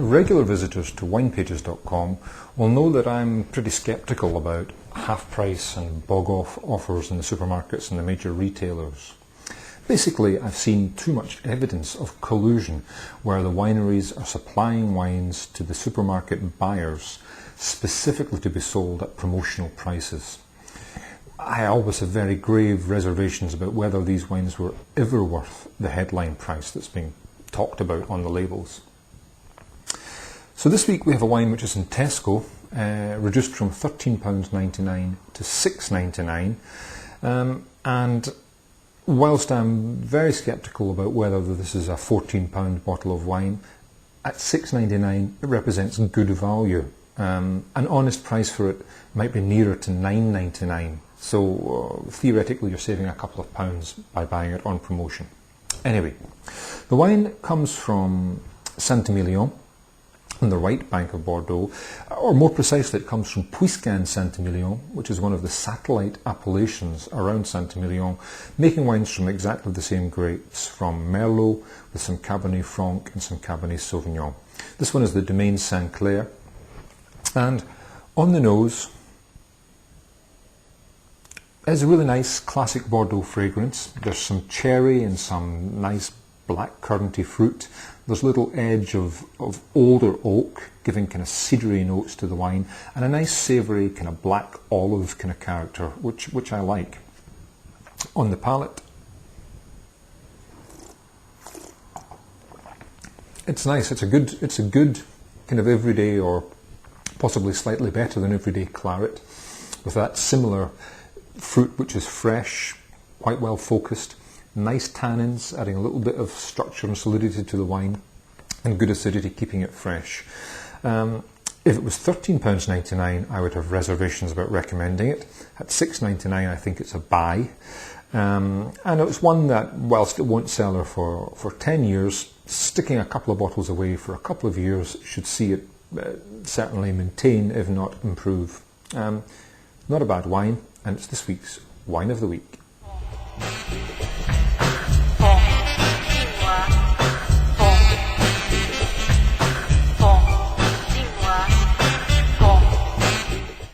Regular visitors to winepages.com will know that I'm pretty sceptical about half price and bog off offers in the supermarkets and the major retailers. Basically, I've seen too much evidence of collusion where the wineries are supplying wines to the supermarket buyers specifically to be sold at promotional prices. I always have very grave reservations about whether these wines were ever worth the headline price that's being talked about on the labels. So this week we have a wine which is in Tesco, reduced from £13.99 to £6.99, and whilst I'm very sceptical about whether this is a £14 bottle of wine, at £6.99 it represents good value. An honest price for it might be nearer to £9.99, so theoretically you're saving a couple of pounds by buying it on promotion. Anyway, the wine comes from Emilion on the right bank of Bordeaux, or more precisely it comes from Puisseguin Emilion, which is one of the satellite appellations around Emilion, making wines from exactly the same grapes, from Merlot with some Cabernet Franc and some Cabernet Sauvignon. This one is the Domaine Clair, and on the nose is a really nice classic Bordeaux fragrance. There's some cherry and some nice black curranty fruit. There's a little edge of older oak, giving kind of cedary notes to the wine, and a nice savoury kind of black olive kind of character, which I like. On the palate, it's nice. It's a good kind of everyday, or possibly slightly better than everyday claret, with that similar fruit which is fresh, quite well focused. Nice tannins, adding a little bit of structure and solidity to the wine, and good acidity, keeping it fresh. If it was £13.99, I would have reservations about recommending it. At £6.99, I think it's a buy. And it's one that, whilst it won't sell for 10 years, sticking a couple of bottles away for a couple of years should see it certainly maintain, if not improve. Not a bad wine, and it's this week's Wine of the Week.